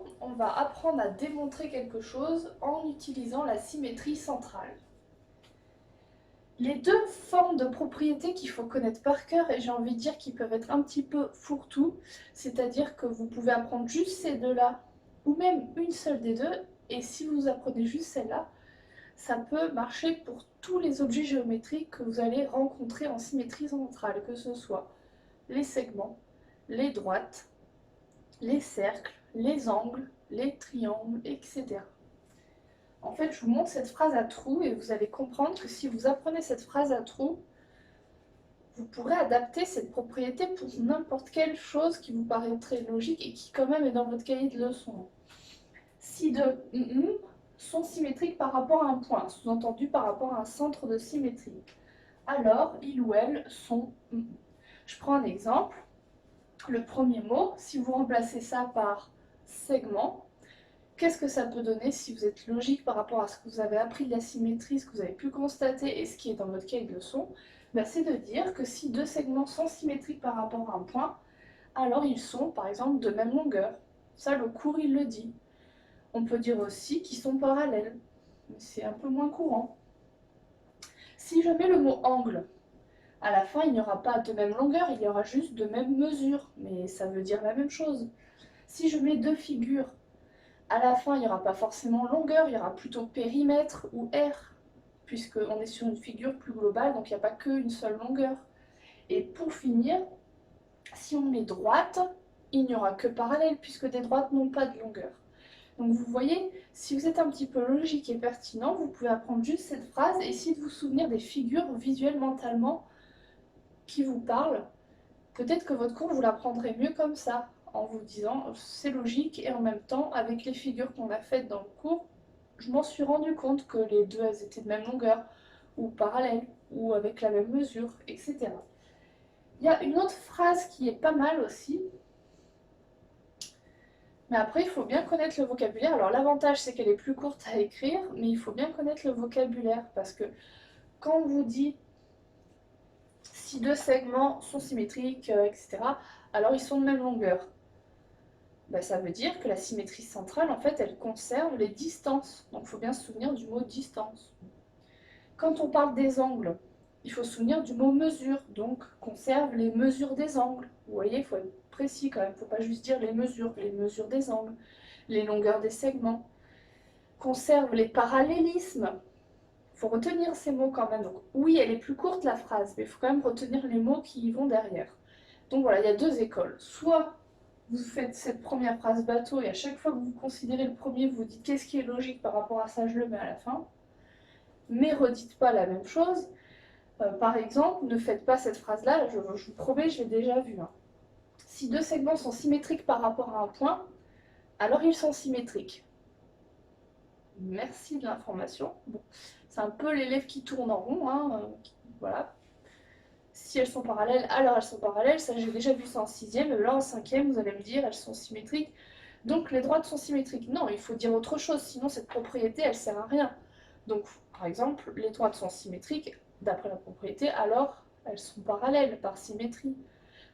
vidéo, on va apprendre à démontrer quelque chose en utilisant la symétrie centrale. Les deux formes de propriétés qu'il faut connaître par cœur, et j'ai envie de dire qu'ils peuvent être un petit peu fourre-tout, c'est-à-dire que vous pouvez apprendre juste ces deux-là, ou même une seule des deux, et si vous apprenez juste celle-là, ça peut marcher pour tous les objets géométriques que vous allez rencontrer en symétrie centrale, que ce soit les segments, les droites, les cercles, les angles, les triangles, etc. En fait, je vous montre cette phrase à trous et vous allez comprendre que si vous apprenez cette phrase à trous, vous pourrez adapter cette propriété pour n'importe quelle chose qui vous paraîtrait logique et qui quand même est dans votre cahier de leçons. Si deux sont symétriques par rapport à un point, sous-entendu par rapport à un centre de symétrie, alors ils ou elles sont Je prends un exemple. Le premier mot, si vous remplacez ça par segment, qu'est-ce que ça peut donner si vous êtes logique par rapport à ce que vous avez appris de la symétrie, ce que vous avez pu constater et ce qui est dans votre cahier de leçon? C'est de dire que si deux segments sont symétriques par rapport à un point, alors ils sont par exemple de même longueur. Ça, le cours, il le dit. On peut dire aussi qu'ils sont parallèles, mais c'est un peu moins courant. Si je mets le mot angle, à la fin, il n'y aura pas de même longueur, il y aura juste de même mesure, mais ça veut dire la même chose. Si je mets deux figures, à la fin, il n'y aura pas forcément longueur, il y aura plutôt périmètre ou R, puisqu'on est sur une figure plus globale, donc il n'y a pas qu'une seule longueur. Et pour finir, si on met droite, il n'y aura que parallèle, puisque des droites n'ont pas de longueur. Donc vous voyez, si vous êtes un petit peu logique et pertinent, vous pouvez apprendre juste cette phrase et essayer de vous souvenir des figures visuelles mentalement qui vous parlent. Peut-être que votre cours, vous l'apprendrez mieux comme ça, en vous disant c'est logique et en même temps, avec les figures qu'on a faites dans le cours, je m'en suis rendu compte que les deux elles étaient de même longueur, ou parallèles, ou avec la même mesure, etc. Il y a une autre phrase qui est pas mal aussi, mais après il faut bien connaître le vocabulaire. Alors l'avantage c'est qu'elle est plus courte à écrire, mais il faut bien connaître le vocabulaire, parce que quand on vous dit si deux segments sont symétriques, etc., alors ils sont de même longueur. Ça veut dire que la symétrie centrale, en fait, elle conserve les distances. Donc il faut bien se souvenir du mot distance. Quand on parle des angles, il faut se souvenir du mot mesure. Donc conserve les mesures des angles. Vous voyez, il faut être précis quand même. Il ne faut pas juste dire les mesures des angles, les longueurs des segments. Conserve les parallélismes. Il faut retenir ces mots quand même. Donc oui, elle est plus courte la phrase, mais il faut quand même retenir les mots qui y vont derrière. Donc voilà, il y a deux écoles. Soit vous faites cette première phrase bateau et à chaque fois que vous considérez le premier, vous vous dites qu'est-ce qui est logique par rapport à ça, je le mets à la fin. Mais redites pas la même chose. Par exemple, ne faites pas cette phrase-là, je vous promets, je l'ai déjà vue. Si deux segments sont symétriques par rapport à un point, alors ils sont symétriques. Merci de l'information. Bon, c'est un peu l'élève qui tourne en rond, voilà. Si elles sont parallèles, alors elles sont parallèles. Ça, j'ai déjà vu ça en 6e. Et là, en 5e, vous allez me dire, elles sont symétriques. Donc, les droites sont symétriques. Non, il faut dire autre chose. Sinon, cette propriété, elle sert à rien. Donc, par exemple, les droites sont symétriques, d'après la propriété, alors elles sont parallèles par symétrie.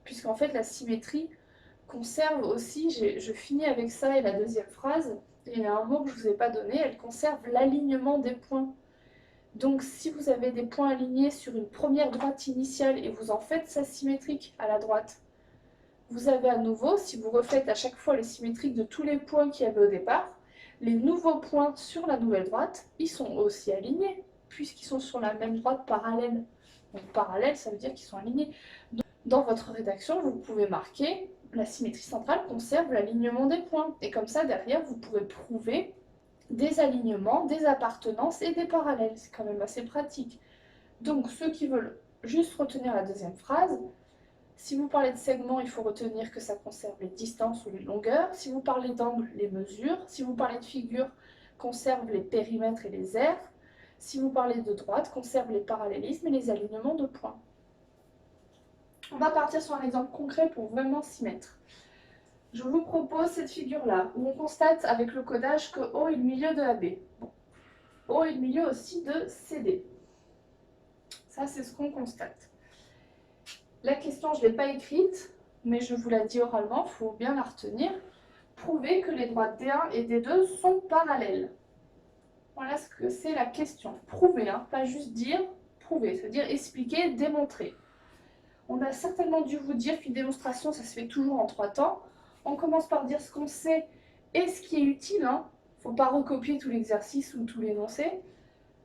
Puisqu'en fait, la symétrie conserve aussi, je finis avec ça et la deuxième phrase, il y a un mot que je ne vous ai pas donné, elle conserve l'alignement des points. Donc si vous avez des points alignés sur une première droite initiale et vous en faites sa symétrique à la droite, vous avez à nouveau, si vous refaites à chaque fois les symétriques de tous les points qu'il y avait au départ, les nouveaux points sur la nouvelle droite, ils sont aussi alignés, puisqu'ils sont sur la même droite parallèle. Donc parallèle, ça veut dire qu'ils sont alignés. Dans votre rédaction, vous pouvez marquer la symétrie centrale conserve l'alignement des points. Et comme ça, derrière, vous pourrez prouver des alignements, des appartenances et des parallèles. C'est quand même assez pratique. Donc, ceux qui veulent juste retenir la deuxième phrase, si vous parlez de segments, il faut retenir que ça conserve les distances ou les longueurs. Si vous parlez d'angle, les mesures. Si vous parlez de figure, conserve les périmètres et les aires. Si vous parlez de droite, conserve les parallélismes et les alignements de points. On va partir sur un exemple concret pour vraiment s'y mettre. Je vous propose cette figure-là, où on constate avec le codage que O est le milieu de AB. Bon. O est le milieu aussi de CD. Ça, c'est ce qu'on constate. La question, je ne l'ai pas écrite, mais je vous la dis oralement, il faut bien la retenir. prouver que les droites D1 et D2 sont parallèles. Voilà ce que c'est la question. Prouver, hein, pas juste dire, prouver, c'est-à-dire expliquer, démontrer. On a certainement dû vous dire qu'une démonstration, ça se fait toujours en 3 temps. On commence par dire ce qu'on sait et ce qui est utile. Il ne faut pas recopier tout l'exercice ou tout l'énoncé.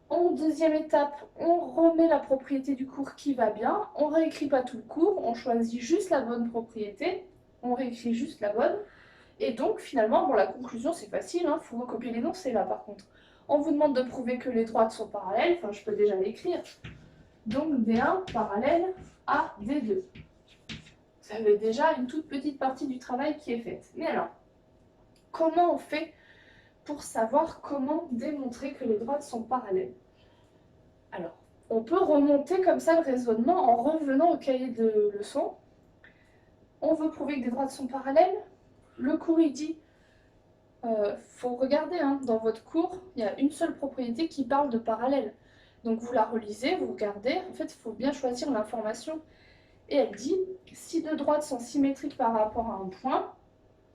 En deuxième étape, on remet la propriété du cours qui va bien. On ne réécrit pas tout le cours, on choisit juste la bonne propriété. On réécrit juste la bonne. Et donc, finalement, bon, la conclusion, c'est facile. Il faut recopier l'énoncé, là, par contre. On vous demande de prouver que les droites sont parallèles. Enfin, je peux déjà l'écrire. Donc, D1 parallèle à D2. Vous avez déjà une toute petite partie du travail qui est faite. Mais alors, comment on fait pour savoir comment démontrer que les droites sont parallèles? Alors, on peut remonter comme ça le raisonnement en revenant au cahier de leçon. On veut prouver que des droites sont parallèles. Le cours, il dit, faut regarder, dans votre cours, il y a une seule propriété qui parle de parallèle. Donc vous la relisez, vous regardez, en fait, il faut bien choisir l'information. Et elle dit, si deux droites sont symétriques par rapport à un point,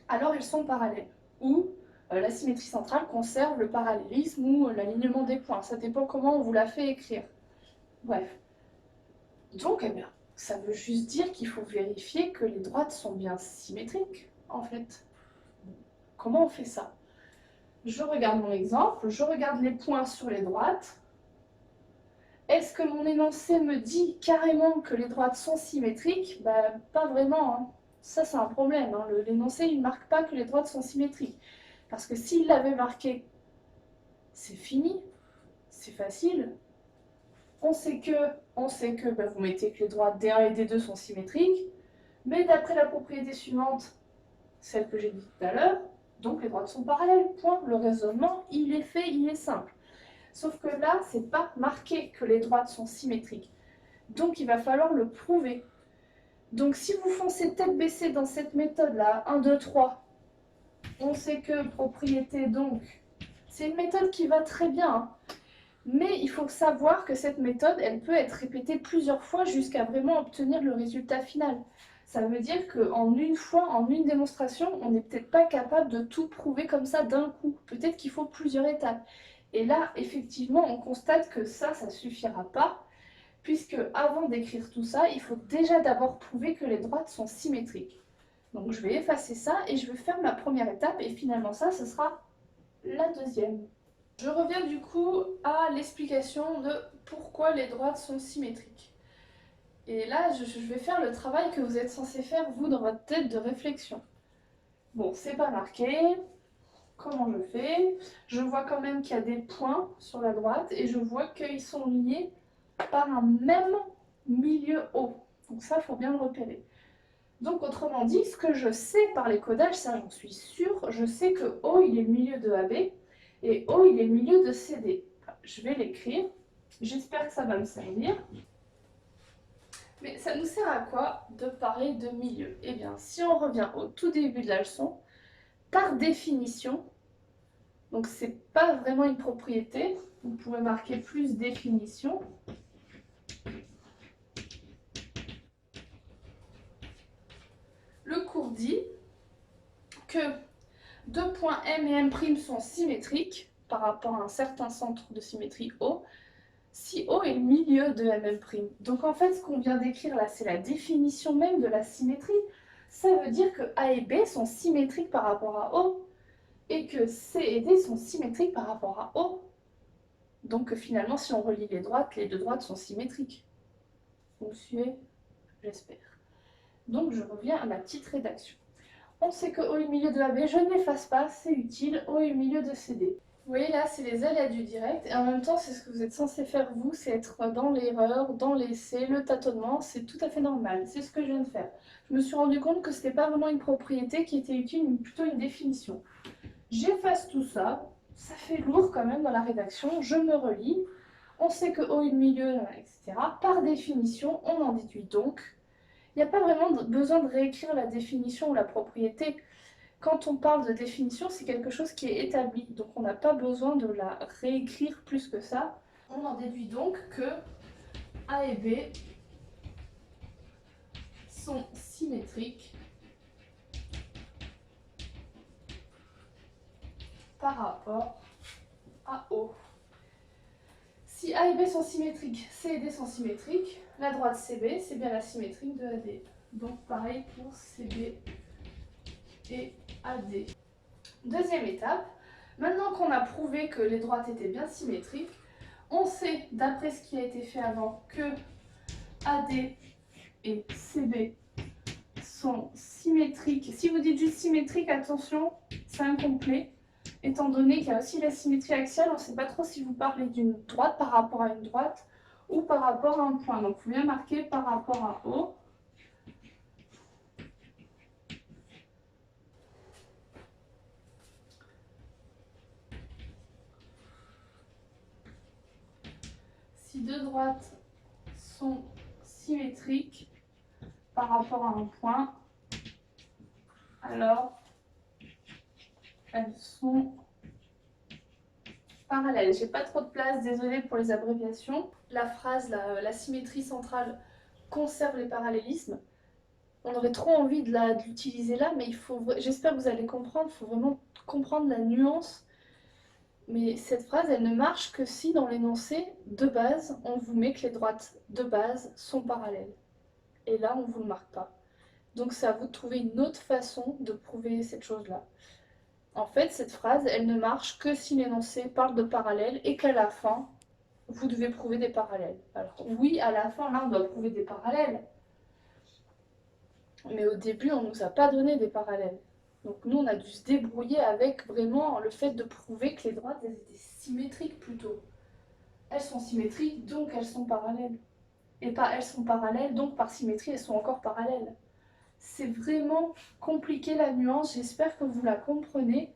alors elles sont parallèles. Ou la symétrie centrale conserve le parallélisme ou l'alignement des points. Ça dépend comment on vous l'a fait écrire. Bref. Donc, eh bien, ça veut juste dire qu'il faut vérifier que les droites sont bien symétriques, en fait. Comment on fait ça? Je regarde mon exemple, je regarde les points sur les droites. Est-ce que mon énoncé me dit carrément que les droites sont symétriques? Pas vraiment. Ça, c'est un problème. L'énoncé, il ne marque pas que les droites sont symétriques. Parce que s'il l'avait marqué, c'est fini. C'est facile. On sait que vous mettez que les droites D1 et D2 sont symétriques. Mais d'après la propriété suivante, celle que j'ai dit tout à l'heure, donc les droites sont parallèles. Point. Le raisonnement, il est fait, il est simple. Sauf que là, c'est pas marqué que les droites sont symétriques. Donc, il va falloir le prouver. Donc, si vous foncez tête baissée dans cette méthode-là, 1, 2, 3, on sait que propriété, donc, c'est une méthode qui va très bien. Mais il faut savoir que cette méthode, elle peut être répétée plusieurs fois jusqu'à vraiment obtenir le résultat final. Ça veut dire qu'en une fois, en une démonstration, on n'est peut-être pas capable de tout prouver comme ça d'un coup. Peut-être qu'il faut plusieurs étapes. Et là, effectivement, on constate que ça ne suffira pas, puisque avant d'écrire tout ça, il faut déjà d'abord prouver que les droites sont symétriques. Donc je vais effacer ça et je vais faire ma première étape, et finalement ça, ce sera la deuxième. Je reviens du coup à l'explication de pourquoi les droites sont symétriques. Et là, je vais faire le travail que vous êtes censé faire, vous, dans votre tête de réflexion. Bon, c'est pas marqué. Comment je fais? Je vois quand même qu'il y a des points sur la droite et je vois qu'ils sont liés par un même milieu haut. Donc ça, il faut bien le repérer. Donc autrement dit, ce que je sais par les codages, ça j'en suis sûre, je sais que O il est le milieu de AB et O il est le milieu de CD. Enfin, je vais l'écrire, j'espère que ça va me servir. Mais ça nous sert à quoi de parler de milieu? Eh bien, si on revient au tout début de la leçon, par définition, donc c'est pas vraiment une propriété, vous pouvez marquer plus définition. Le cours dit que deux points M et M' sont symétriques par rapport à un certain centre de symétrie O, si O est le milieu de MM'. Donc en fait, ce qu'on vient d'écrire là, c'est la définition même de la symétrie. Ça veut dire que A et B sont symétriques par rapport à O, et que C et D sont symétriques par rapport à O. Donc finalement, si on relie les deux droites sont symétriques. Vous me suivez? J'espère. Donc je reviens à ma petite rédaction. On sait que O est le milieu de AB, je ne l'efface pas, c'est utile. O est le milieu de CD. Vous voyez là, c'est les aléas du direct, et en même temps, c'est ce que vous êtes censé faire vous, c'est être dans l'erreur, dans l'essai, le tâtonnement, c'est tout à fait normal. C'est ce que je viens de faire. Je me suis rendu compte que c'était pas vraiment une propriété qui était utile, mais plutôt une définition. J'efface tout ça, ça fait lourd quand même dans la rédaction, je me relis. On sait que O est le milieu, etc. Par définition, on en déduit donc. Il n'y a pas vraiment besoin de réécrire la définition ou la propriété. Quand on parle de définition, c'est quelque chose qui est établi, donc on n'a pas besoin de la réécrire plus que ça. On en déduit donc que A et B sont symétriques par rapport à O. Si A et B sont symétriques, C et D sont symétriques, la droite CB, c'est bien la symétrique de AD. Donc pareil pour CB et AD. Deuxième étape, maintenant qu'on a prouvé que les droites étaient bien symétriques, on sait, d'après ce qui a été fait avant, que AD et CB sont symétriques. Si vous dites juste symétrique, attention, c'est incomplet. Étant donné qu'il y a aussi la symétrie axiale, on ne sait pas trop si vous parlez d'une droite par rapport à une droite ou par rapport à un point. Donc, il faut bien marquer par rapport à O. Si deux droites sont symétriques par rapport à un point, alors elles sont parallèles. J'ai pas trop de place, désolée pour les abréviations. La phrase, la symétrie centrale conserve les parallélismes. On aurait trop envie de l'utiliser là, mais j'espère que vous allez comprendre, il faut vraiment comprendre la nuance. Mais cette phrase, elle ne marche que si dans l'énoncé de base, on vous met que les droites de base sont parallèles. Et là, on ne vous le marque pas. Donc c'est à vous de trouver une autre façon de prouver cette chose-là. En fait, cette phrase, elle ne marche que si l'énoncé parle de parallèles et qu'à la fin, vous devez prouver des parallèles. Alors oui, à la fin, là, on doit prouver des parallèles. Mais au début, on ne nous a pas donné des parallèles. Donc nous, on a dû se débrouiller avec vraiment le fait de prouver que les droites, elles étaient symétriques plutôt. Elles sont symétriques, donc elles sont parallèles. Et pas elles sont parallèles, donc par symétrie, elles sont encore parallèles. C'est vraiment compliqué la nuance, j'espère que vous la comprenez.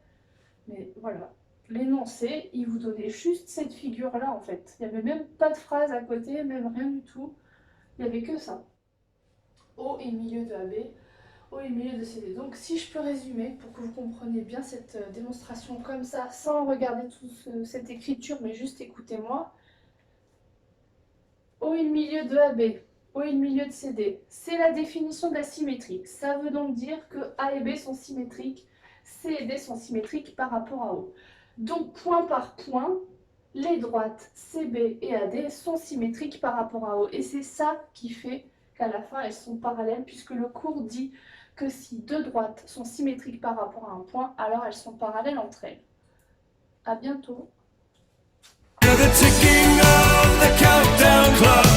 Mais voilà, l'énoncé, il vous donnait juste cette figure-là en fait. Il n'y avait même pas de phrase à côté, même rien du tout. Il n'y avait que ça. O et milieu de AB, O et milieu de CD. Donc si je peux résumer pour que vous compreniez bien cette démonstration comme ça, sans regarder toute cette écriture, mais juste écoutez-moi. O et le milieu de AB, O et le milieu de CD, c'est la définition de la symétrie. Ça veut donc dire que A et B sont symétriques, C et D sont symétriques par rapport à O. Donc point par point, les droites CB et AD sont symétriques par rapport à O. Et c'est ça qui fait qu'à la fin elles sont parallèles, puisque le cours dit que si deux droites sont symétriques par rapport à un point, alors elles sont parallèles entre elles. À bientôt. The ticking of the countdown clock.